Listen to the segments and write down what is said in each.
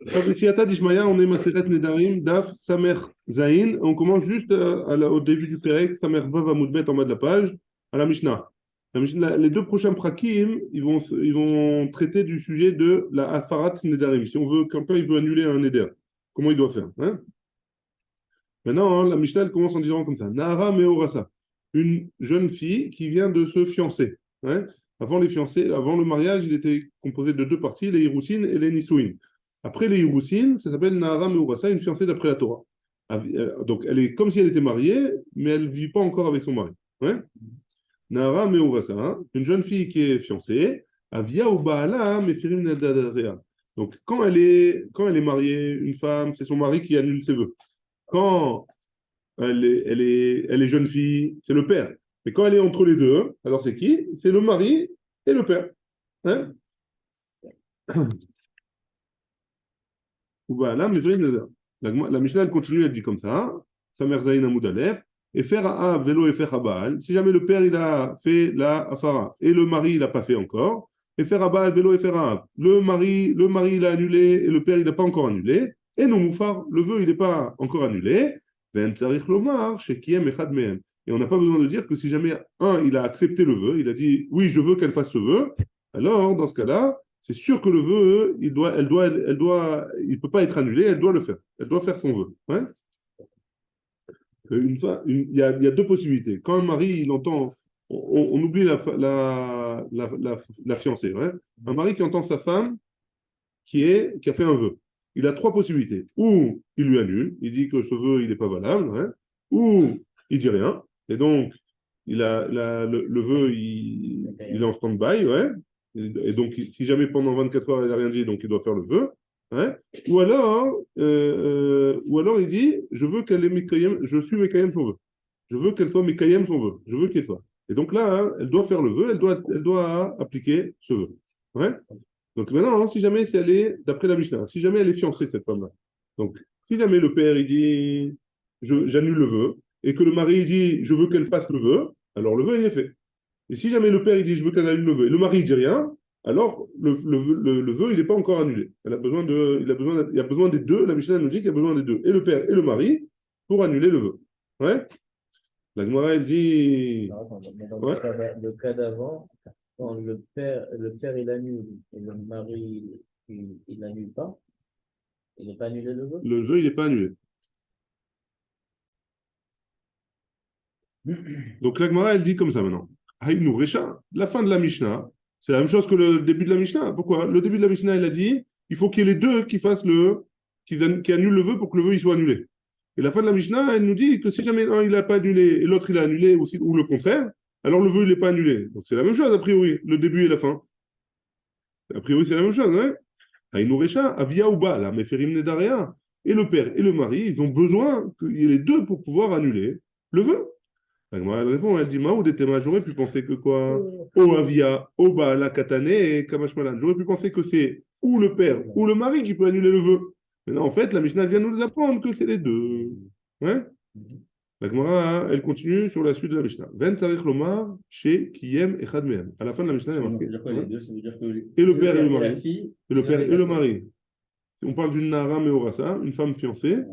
Fabriciata d'Ishmaïa, on est Maseret Nedarim, Daf, Samer Zain. On commence juste au début du Pérec, Samer Vav Amoudbet en bas de la page, à la Mishnah. Les deux prochains prakim, ils vont traiter du sujet de la Afarat Nedarim. Si on veut, quelqu'un il veut annuler un Neder, comment il doit faire, hein? Maintenant, hein, la Mishnah elle commence en disant comme ça Nahara Meorasa, une jeune fille qui vient de se fiancer, hein. Avant les fiancés, avant le mariage, il était composé de deux parties, les Hirousin et les Nisouin. Après les Hirousin, ça s'appelle Nahara Meorasa, une fiancée d'après la Torah. Donc, elle est comme si elle était mariée, mais elle ne vit pas encore avec son mari, hein. Nahara Meorasa, hein, une jeune fille qui est fiancée, Avia ou Baala, Mefirim Nadadarea. Donc, quand elle est mariée, une femme, c'est son mari qui annule ses vœux. Quand elle est jeune fille, c'est le père. Mais quand elle est entre les deux, hein, alors c'est qui? C'est le mari et le père. Hein? Ou bah là, mais la Mishnah, elle continue, elle dit comme ça, sa mère Zayn Amoud Aleph, et faire à vélo et faire à Baal. Si jamais le père, il a fait la Afara et le mari, il n'a pas fait encore, et faire à Baal, vélo et faire à Av. Le mari, il a annulé et le père, il n'a pas encore annulé. Et non, Moufar, le vœu, il n'est pas encore annulé. Ben Tsarich Lomar, chez Kiem Echad Mehem. Et on n'a pas besoin de dire que si jamais un, il a accepté le vœu, il a dit oui, je veux qu'elle fasse ce vœu, alors dans ce cas-là, c'est sûr que le vœu, il peut pas être annulé, elle doit le faire. Elle doit faire son vœu. Ouais. Il y a deux possibilités. Quand un mari, il entend, on oublie la fiancée. Ouais. Un mari qui entend sa femme qui a fait un vœu. Il a trois possibilités. Ou il lui annule, il dit que ce vœu, il n'est pas valable. Ouais. Ou il dit rien. Et donc, le vœu, il est en stand-by. Ouais. Et donc, si jamais pendant 24 heures, elle n'a rien dit, donc il doit faire le vœu. Hein. Ou alors, il dit, je veux qu'elle ait Mekayem, je suis Mekayem son vœu. Je veux qu'elle soit Mekayem son vœu. Je veux qu'elle soit. Et donc là, hein, elle doit faire le vœu, elle doit appliquer ce vœu. Ouais. Donc maintenant, hein, si jamais elle est, d'après la Mishnah, si jamais elle est fiancée, cette femme-là, donc si jamais le père il dit j'annule le vœu, et que le mari il dit je veux qu'elle fasse le vœu, alors le vœu il est fait. Et si jamais le père il dit je veux qu'elle annule le vœu, et le mari il dit rien, alors le vœu il n'est pas encore annulé. Il a besoin des deux, la Mishnah nous dit qu'il y a besoin des deux, et le père et le mari, pour annuler le vœu. Ouais. La Gemara elle dit. Non, attends, mais dans Ouais. le cas d'avant, quand le père il annule et le mari il n'annule pas, il n'est pas annulé le vœu. Le vœu il n'est pas annulé. Donc la Gemara, elle dit comme ça maintenant. Haïnou Recha, la fin de la Mishnah, c'est la même chose que le début de la Mishnah. Pourquoi? Le début de la Mishnah, elle a dit il faut qu'il y ait les deux qui fassent qui annulent le vœu pour que le vœu il soit annulé. Et la fin de la Mishnah, elle nous dit que si jamais un il n'a pas annulé et l'autre il a annulé ou le contraire, alors le vœu il n'est pas annulé. Donc c'est la même chose a priori, le début et la fin. A priori c'est la même chose, hein? Haïnou Recha, Avia ou Ba, la Meferim Nedaria. Et le père et le mari, ils ont besoin qu'il y ait les deux pour pouvoir annuler le vœu. Elle répond, elle dit Maoud et Tema, j'aurais pu penser que quoi? O Avia, O Baala Katane et Kamashmalan. J'aurais pu penser que c'est ou le père ou le mari qui peut annuler le vœu. Mais non, en fait, la Mishnah vient nous apprendre que c'est les deux. Ouais? La Gemara, elle continue sur la suite de la Mishnah. Ven Tarich Lomar, chez Kiyem Echad Mehem. À la fin de la Mishnah, il y a Ça marqué. veut dire quoi Ouais. les deux? Ça veut dire que Et le le père et père le et la mari. fille, Et le il a père fait et le d'accord. mari. On parle d'une Nara Meorasa, une femme fiancée, Ouais.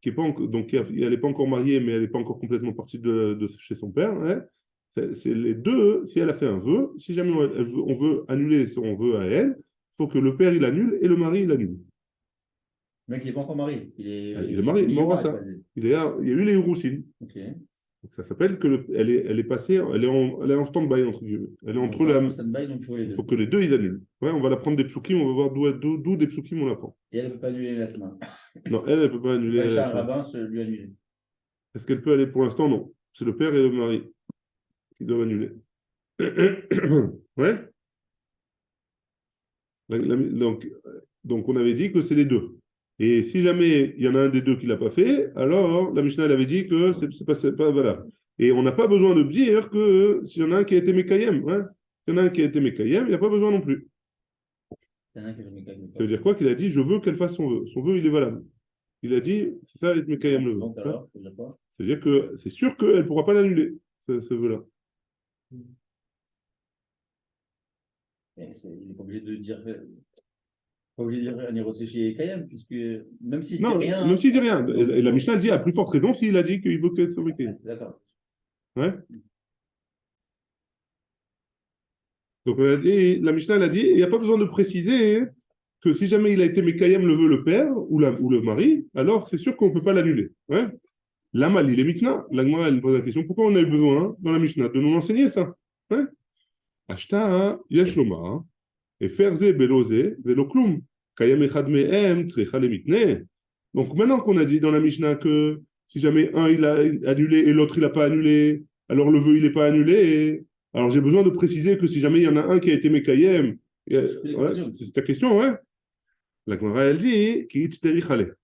qui est pas donc elle n'est pas encore mariée, mais elle n'est pas encore complètement partie de chez son père. Hein. C'est les deux, si elle a fait un vœu, si jamais on veut annuler son vœu à elle, il faut que le père il annule et le mari il annule. Le mec il n'est pas encore marié, Il est marié, Miyuma, Morassa. quoi. Il y a eu les Hiroussines. Ok. Donc ça s'appelle que elle est passée, elle est en stand-by entre guillemets. Elle est Donc entre quand la. même en stand-by, donc il faut les Il faut deux. que les deux ils annulent. Ouais, on va la prendre des psukim, on va voir d'où des psukim on la prend. Et elle ne peut pas annuler la semaine. Non, elle ne peut pas Elle peut annuler pas à laisser la un fin. rabbin se lui annuler. Est-ce qu'elle peut aller pour l'instant? Non. C'est le père et le mari qui doivent annuler. Ouais. Donc, on avait dit que c'est les deux. Et si jamais il y en a un des deux qui ne l'a pas fait, alors la Mishnah elle avait dit que c'est pas valable. Et on n'a pas besoin de dire que s'il y en a un qui a été Mekayem, hein, s'il y en a un qui a été Mekayem, il n'y a pas besoin non plus. Il y en a un qui a fait mécanique. Ça veut dire quoi? Qu'il a dit je veux qu'elle fasse son vœu. Son vœu, il est valable. Il a dit c'est ça être Mekayem le vœu. Donc Hein. alors, c'est déjà quoi? C'est-à-dire que c'est sûr qu'elle ne pourra pas l'annuler, ce vœu-là. Il n'est pas obligé de dire. pas obligé de dire un chez Kayem, puisque même s'il dit Non, rien. même s'il dit rien. Et la Mishnah elle dit à plus forte raison s'il a dit qu'il veut que sauver Kayem. D'accord. Ouais. Donc la Mishnah elle a dit, il n'y a pas besoin de préciser hein, que si jamais il a été Mekayem le veut le père ou le mari, alors c'est sûr qu'on ne peut pas l'annuler. Ouais. L'amal, il est Mikna. La Gemara, elle pose la question pourquoi on a eu besoin hein, dans la Mishnah de nous enseigner ça. Ouais. Ashta yesh lomar, et faire ze beloze velo klum. Kayem echad mehem trecha le mitne. Donc maintenant qu'on a dit dans la Mishnah que si jamais un il a annulé et l'autre il n'a pas annulé, alors le vœu il n'est pas annulé. Alors j'ai besoin de préciser que si jamais il y en a un qui a été Mekayem, voilà, c'est ta question, ouais. La Gemara elle dit ki itzteri chale.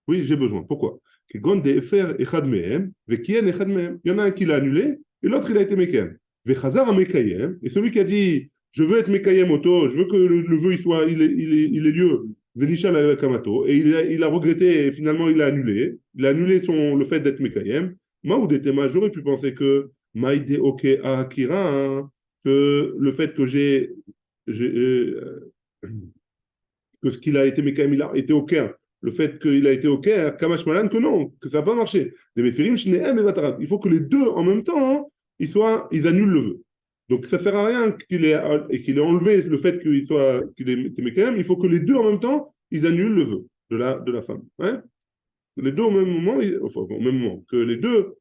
Oui, j'ai besoin. Pourquoi? Il y en a un qui l'a annulé et l'autre il a été Mekayem. Et celui qui a dit je veux être Mekayem auto, je veux que le vœu il ait lieu, et il a regretté et finalement il a annulé. Il a annulé le fait d'être Mekayem. J'aurais pu penser que Maïde Oke Akira, hein, que le fait que que ce qu'il a été Mekayem, il a été OK. Le fait qu'il a été OK, Kamash Malan, que non, que ça n'a pas marché. Il faut que les deux en même temps, hein, ils annulent le vœu. Donc ça ne sert à rien qu'il ait enlevé le fait qu'il ait été Mekayem. Il faut que les deux en même temps, ils annulent le vœu de la femme. Ouais, les deux au même moment, au même moment, que les deux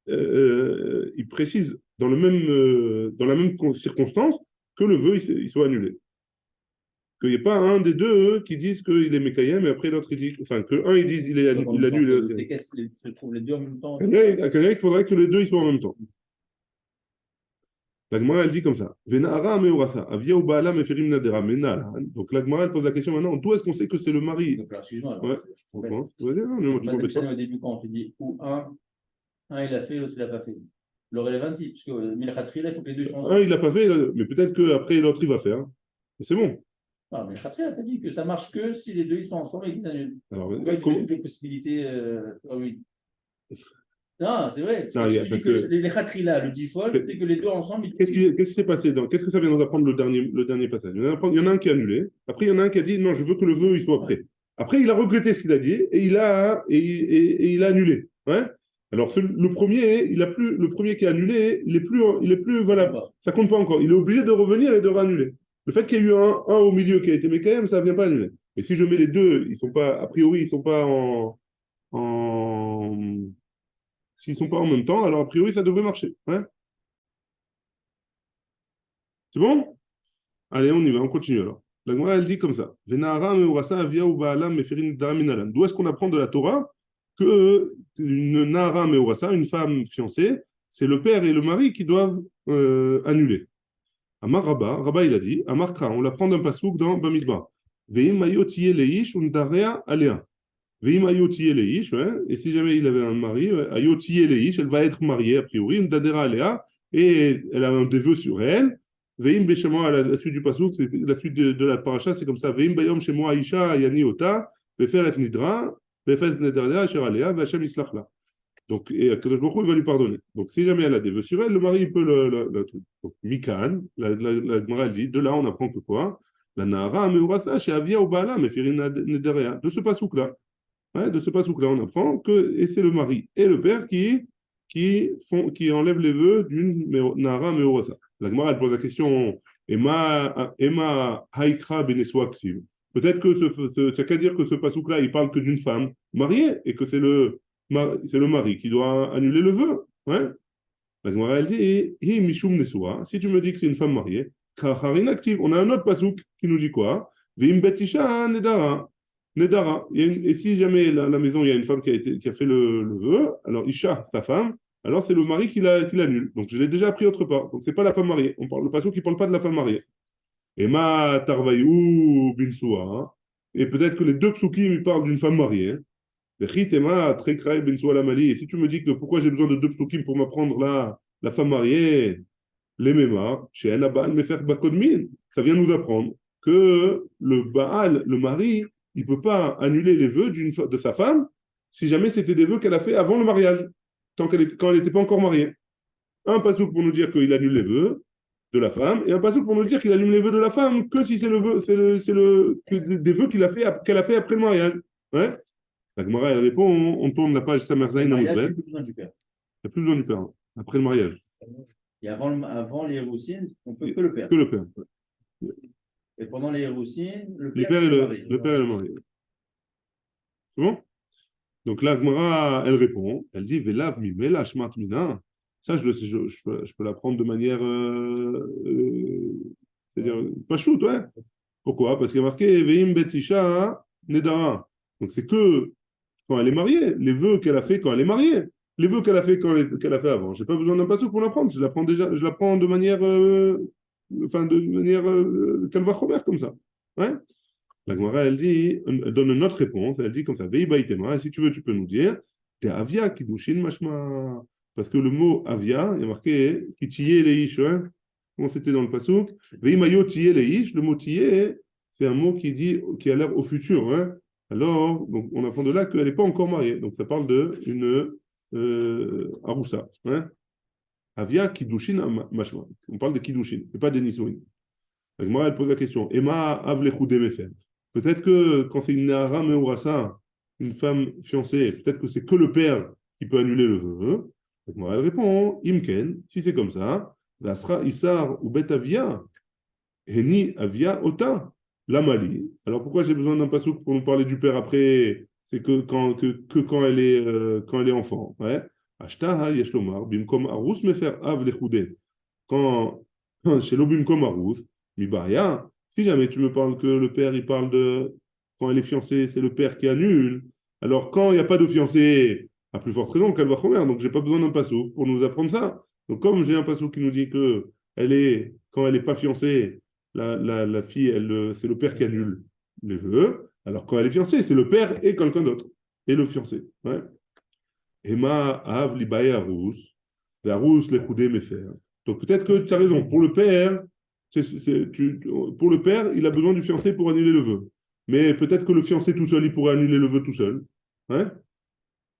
ils précisent dans la même circonstance que le vœu il soit annulé. Qu'il n'y ait pas un des deux qui disent qu'il est Mekayem et après l'autre il dit, enfin que un ils disent il annule. Se trouvent les deux en même temps. Il faudrait que les deux ils soient en même temps. La Gemara elle dit comme ça. Donc la Gemara elle pose la question maintenant, d'où est-ce qu'on sait que c'est le mari? Donc là, excuse-moi. Ouais. Au début, quand on te dit ou un il a fait, l'autre il n'a pas fait. Le relevanti, parce que Milchatri, il faut que les deux soient ensemble. Un il n'a pas fait, mais peut-être qu'après l'autre il va faire. C'est bon. Non, mais Milchatri, t'as dit que ça marche que si les deux ils sont ensemble et qu'ils annulent. Alors, il y a des possibilités. Oui. Non, c'est vrai. Non, parce que les Khatri là, le default, c'est que les deux ensemble. Qu'est-ce qui s'est passé qu'est-ce que ça vient d'apprendre le dernier passage? Il y en a un qui a annulé. Après, il y en a un qui a dit non, je veux que le vœu il soit prêt. Après, il a regretté ce qu'il a dit et il a annulé. Ouais. Alors, le premier qui a annulé, il est plus valable. Ça compte pas encore. Il est obligé de revenir et de réannuler. Le fait qu'il y ait eu un au milieu qui a été Mekayem, ça ne vient pas annuler. Et si je mets les deux, ils sont pas, a priori, ils sont pas s'ils ne sont pas en même temps, alors a priori, ça devrait marcher. Ouais. C'est bon? Allez, on y va, on continue alors. La Gemara, elle dit comme ça. D'où est-ce qu'on apprend de la Torah que une Nahara Meurasa, une femme fiancée, c'est le père et le mari qui doivent annuler. Amar Rabba, il a dit, Amar Kra, on l'apprend d'un pasouk dans Bamidbar. Veim ayotiye leish undarea alea. Veim ayotiye leish, et si jamais il avait un mari, ayotiye leish, elle va être mariée a priori, undadera alea, et elle a un des vœux sur elle. Veim beshamo, à la suite du pasouk, la suite de la paracha, c'est comme ça. Veim bayom shemo aisha yani ota, vefer et nidra, vefer et nidra, asher alea, vachem islach la. Donc, et Kadosh Baruch Hu, il va lui pardonner. Donc, si jamais elle a des vœux sur elle, le mari il peut le truc. Donc, Mikan, la Gemara elle dit, de là on apprend que quoi? La Nahara Meurasa chez Avia ou Baala, Mefirin Nederea. De ce pasouk-là. Ouais, de ce pasouk-là, on apprend que et c'est le mari et le père qui enlèvent les vœux d'une Nahara Meurasa. La Gemara elle pose la question Emma Haikra Beneswa Aktiv. Peut-être que ça qu'à dire que ce pasouk-là, il parle que d'une femme mariée et que c'est le mari qui doit annuler le vœu. Ouais. La Gemara, elle dit, si tu me dis que c'est une femme mariée, on a un autre pasouk qui nous dit quoi? Nedara. Et si jamais la maison, il y a une femme qui a fait le vœu, alors Isha, sa femme, alors c'est le mari qui l'annule. Donc je l'ai déjà appris autre part. Donc c'est pas la femme mariée. Le pasouk qui ne parle pas de la femme mariée. Et ma tarvayou binsoua. Et peut-être que les deux psukim, ils parlent d'une femme mariée. Et si tu me dis que pourquoi j'ai besoin de deux psukim pour m'apprendre la femme mariée, les mémas, chez un Baal Mefer Bakodmin, ça vient nous apprendre que le Baal, le mari, il ne peut pas annuler les vœux de sa femme si jamais c'était des vœux qu'elle a fait avant le mariage, quand elle n'était pas encore mariée. Un pasouk pour nous dire qu'il annule les vœux de la femme, et un pasouk pour nous dire qu'il annule les vœux de la femme que si c'est le vœu, des vœux qu'elle a fait après le mariage. Ouais. La Gemara, elle répond, on tourne la page Samer Le Zayin à mariage, il n'y Moudbet. a plus besoin du père. Il n'y a plus besoin du père, hein, après le mariage. Et avant les Héroussines, on peut que le père. Que le père. Et pendant les Héroussines, le Le père père et et le mari. le père et le mari. C'est bon? Donc là, Gemara, elle répond, elle dit, Velav mi mela shmat mina. Ça, je peux l'apprendre de manière, c'est-à-dire, pas shoot, ouais. Pourquoi? Parce qu'il y a marqué, Veim betisha nedara. Donc c'est que quand elle est mariée, les vœux qu'elle a fait quand elle est mariée, les vœux qu'elle a fait qu'elle a fait avant. Je n'ai pas besoin d'un passage pour l'apprendre. Je l'apprends déjà, je l'apprends de manière, de manière qu'elle va chomer comme ça. Ouais. La Gemara, elle dit, elle donne une autre réponse. Elle dit comme ça, Vei baitema. Et si tu veux, tu peux nous dire, t'es avia kiddushin mashma. Parce que le mot avia, il y a marqué qui tillait les ish, hein. Comment c'était dans le pasuk? Vei mayo tillé les ish. Le mot tillé, c'est un mot qui dit, qui a l'air au futur, hein. Alors, donc, on apprend de là qu'elle n'est pas encore mariée. Donc, ça parle d'une aroussa. Hein? Avia kiddushin mashma. On parle de kiddushin, et pas de nisouin. Moi, elle pose la question. Emma avlechou mefer. Peut-être que quand c'est une nara meurasa, une femme fiancée, peut-être que c'est que le père qui peut annuler le vœu. Moi, elle répond Imken, si c'est comme ça, Vasra Issar ou Bet Avia, Heni Avia Ota. La Mali. Alors pourquoi j'ai besoin d'un passouk pour nous parler du père après? C'est que quand elle est enfant. Ouais. Ashtaha Yeshlomar, Bimkom Arus Mefer Av Lechoudé. Quand chez l'Obimkom Arus, Mibaya, si jamais tu me parles que le père, il parle de quand elle est fiancée, c'est le père qui annule. Alors quand il n'y a pas de fiancée, à plus forte raison qu'elle va chomer. Donc j'ai pas besoin d'un passouk pour nous apprendre ça. Donc comme j'ai un passouk qui nous dit que quand elle n'est pas fiancée, la fille, c'est le père qui annule les vœux. Alors, quand elle est fiancée, c'est le père et quelqu'un d'autre. Et le fiancé. Ouais. Emma av libaye arous. Arous les choudé mefer. Donc, peut-être que tu as raison. Pour le père, pour le père, il a besoin du fiancé pour annuler le vœu. Mais peut-être que le fiancé tout seul, il pourrait annuler le vœu tout seul. Ouais.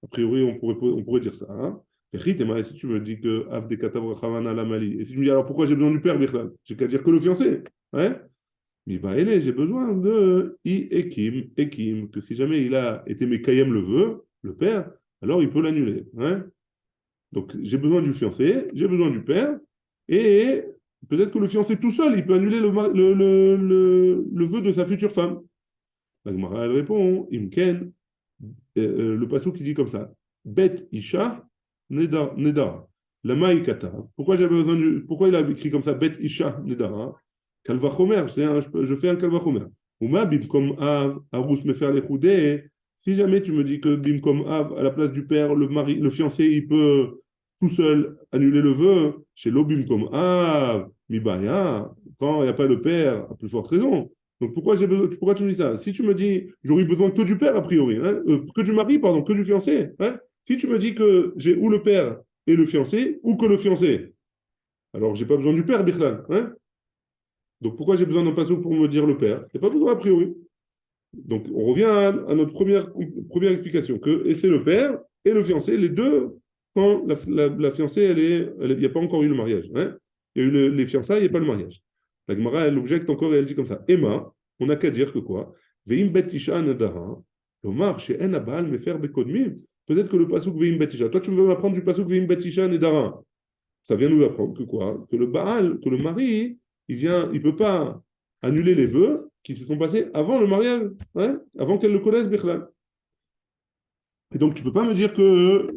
A priori, on pourrait dire ça. Hein. Et si tu me dis que Av de Katavra la Mali, et si tu me dis alors pourquoi j'ai besoin du père, Birlan? J'ai qu'à dire que le fiancé. Hein? Mais bah, j'ai besoin de Ekim, que si jamais il a été Mekayem le vœu, le père, alors il peut l'annuler. Hein? Donc j'ai besoin du fiancé, j'ai besoin du père, et peut-être que le fiancé tout seul, il peut annuler le vœu de sa future femme. La Gemara, elle répond Imken, le passage qui dit comme ça Bet Isha Nedara. La Maïkata. Pourquoi pourquoi il a écrit comme ça Bet Isha Nedara? Kalvachomer, je fais un Kalvachomer. Ouma Bimkom Av, Arous me faire les choudés. Si jamais tu me dis que Bimkom Av, à la place du père, le fiancé, il peut tout seul annuler le vœu, chez l'Obimkom Av, Mibaya, quand il n'y a pas le père, à plus forte raison. Donc pourquoi tu me dis ça? Si tu me dis, j'aurais besoin que du père a priori, hein, que du mari, pardon, que du fiancé. Hein, si tu me dis que j'ai ou le père et le fiancé, ou que le fiancé, alors j'ai pas besoin du père, Bichlan. Hein. Donc pourquoi j'ai besoin d'un passage pour me dire le père? C'est pas besoin a priori. Donc on revient à notre première explication, et c'est le père et le fiancé, les deux, quand la fiancée, il n'y a pas encore eu le mariage. Hein. Il y a eu les fiançailles et pas le mariage. La Gemara, elle objecte encore et elle dit comme ça. Emma, on n'a qu'à dire que quoi? Veim betisha nadara, lomar chez en abal me faire bekodmim. Peut-être que le pasuk veim betisha. Toi, tu veux m'apprendre du pasuk veim betisha nedara. Ça vient nous apprendre que quoi? Que le Baal, que le mari, il peut pas annuler les vœux qui se sont passés avant le mariage, hein, avant qu'elle le connaisse, Bichlal. Et donc, tu peux pas me dire que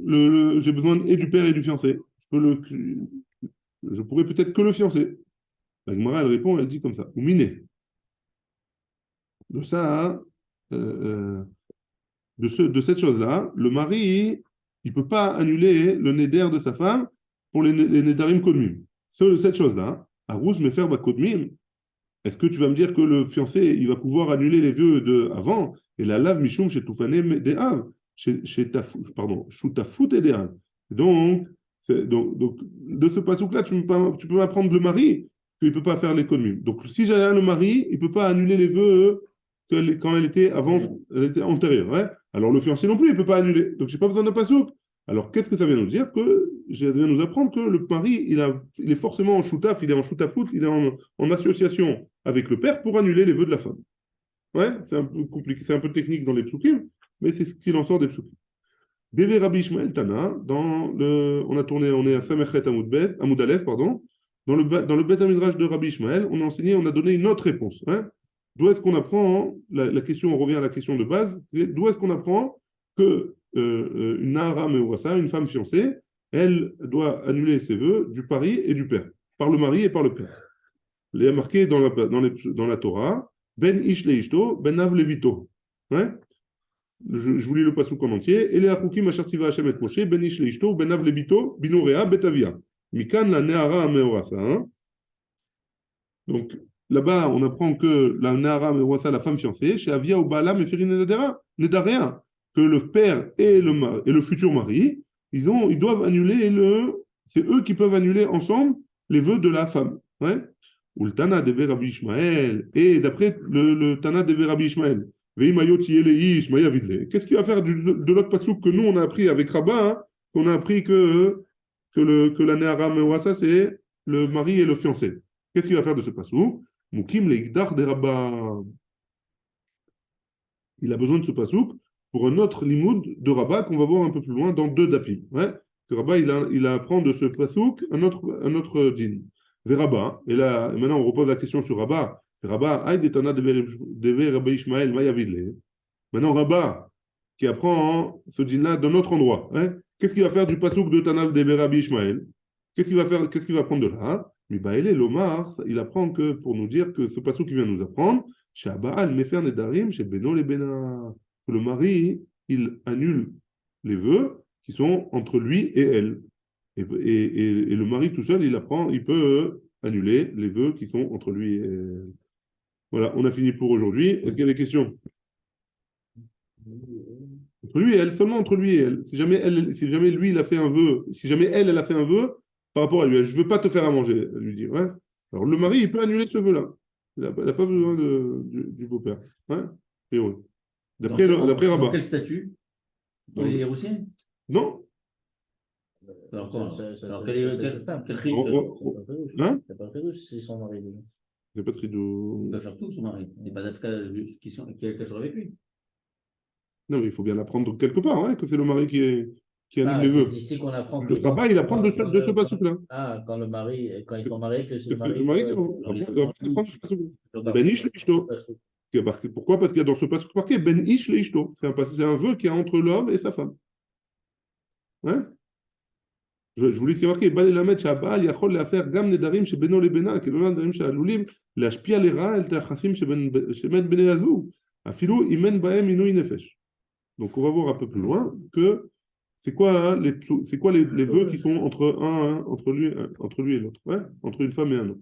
j'ai besoin et du père et du fiancé. Je pourrais peut-être que le fiancé. La Gemara, elle répond, elle dit comme ça. Ou miné. De ça, de cette chose-là, le mari, il ne peut pas annuler le néder de sa femme pour les nédarim kodmim. Cette chose-là, Arous me faire kodmim, est-ce que tu vas me dire que le fiancé, il va pouvoir annuler les vœux de avant et la lave mishum chez Toufané des Hav, pardon, Choutafut et des Hav. Donc, de ce passage-là, tu peux m'apprendre le mari qu'il ne peut pas faire les kodmim. Donc, si j'ai le mari, il ne peut pas annuler les vœux quand elle était antérieure. Ouais. Alors, le fiancé non plus, il ne peut pas annuler. Donc, je n'ai pas besoin de pasouk. Alors, qu'est-ce que ça vient nous dire? Ça vient nous apprendre que le mari, il est forcément en shoutaf, il est en shoutafout, il est en association avec le père pour annuler les vœux de la femme. Ouais, c'est un peu compliqué, c'est un peu technique dans les psukim, mais c'est ce qu'il en sort des psukim. Deve Rabbi Ishmael Tana, on est à Samechet Amoud Aleph, pardon. Dans le Bet Midrash de Rabbi Ishmael, on a donné une autre réponse. Hein. D'où est-ce qu'on apprend, la question, on revient à la question de base, d'où est-ce qu'on apprend que une Nahara Mewassa, une femme fiancée, elle doit annuler ses vœux du mari et du père, par le mari et par le père. Il est marqué dans la Torah, Ben Ish Leishto, Ben Av Levito. Ouais. Je vous lis le passouk en entier. Et les Achukim Ashartiva Hashem et Moshe, Ben Ish Leishto, Ben Av Levito, Binorea, Betavia. Mikan la Nehara Mewassa. Donc, là-bas, on apprend que la Nehara Mewassa, la femme fiancée, chez Avia ou Baala Mefirin Nedarea, que le père et le futur mari, ils doivent annuler c'est eux qui peuvent annuler ensemble les vœux de la femme. Ouais. Ou le Tana de Rabbi Ishmael, et d'après le Tana de Rabbi Ishmael, qu'est-ce qu'il va faire de l'autre passouk que nous on a appris avec Rabat, hein, qu'on a appris que la Nehara Mewassa, c'est le mari et le fiancé. Qu'est-ce qu'il va faire de ce passouk? Mukim leikdar de Rabat. Il a besoin de ce passouk pour un autre limoud de Rabat qu'on va voir un peu plus loin dans 2 dapim. Ouais? Que Rabat, il apprend de ce passouk un autre din. Veraba, et là, maintenant on repose la question sur Rabat. Rabat, aïe detana de Rabbi Ishmael, mayavidle. Maintenant Rabat, qui apprend ce din-là d'un autre endroit. Hein? Qu'est-ce qu'il va faire du passouk de Tana de Rabbi Ishmael? Qu'est-ce qu'il va faire? Qu'est-ce qu'il va prendre de là? Mibaël l'Omar, il apprend que pour nous dire que ce passouk qui vient nous apprendre, Shaba'al Mefer Nedarim, chez Beno les Bena. Le mari, il annule les vœux qui sont entre lui et elle. Et le mari tout seul, il peut annuler les vœux qui sont entre lui et elle. Voilà, on a fini pour aujourd'hui. Est-ce qu'il y a des questions? Entre lui et elle, seulement entre lui et elle. Si jamais lui, il a fait un vœu, si jamais elle a fait un vœu par rapport à lui, je ne veux pas te faire à manger, elle lui dit. Ouais. Alors le mari, il peut annuler ce vœu-là. Il n'a pas besoin du beau-père. Ouais. Et oui. D'après Rabat. Dans quel statut? Pour les Héroussiens? Non. Alors comment? Alors quel Oh, hein? C'est pas prévu si son mari. Il n'y a pas de Il rideau. va faire tout, son mari. Il n'y a pas d'afka qui est le avec lui. Non, mais il faut bien l'apprendre quelque part, hein, que c'est le mari qui annule les C'est vœux. d'ici qu'on apprend Le Rabat, il apprend de ce passouk-là. Ah, quand ils sont mariés, que c'est le Le mari. mari, il apprend de ce passouk-là. Ben Ish Leishto. Pourquoi? Parce qu'il y a dans ce passouk marqué Ben Ish Leishto. C'est un vœu qu'il y a entre l'homme et sa femme. Hein? Je vous lis ce qui est marqué. Bal elamed שהבעל יכול להפר גם נדרים שבינו לבינה, כאילו נדרים שעלולים להשפיע לרעה על היחסים שבין בני הזוג, אפילו אם אין בהם עינוי נפש. Donc on va voir un peu plus loin que c'est quoi, hein, les vœux qui sont entre lui et l'autre, ouais? Entre une femme et un autre.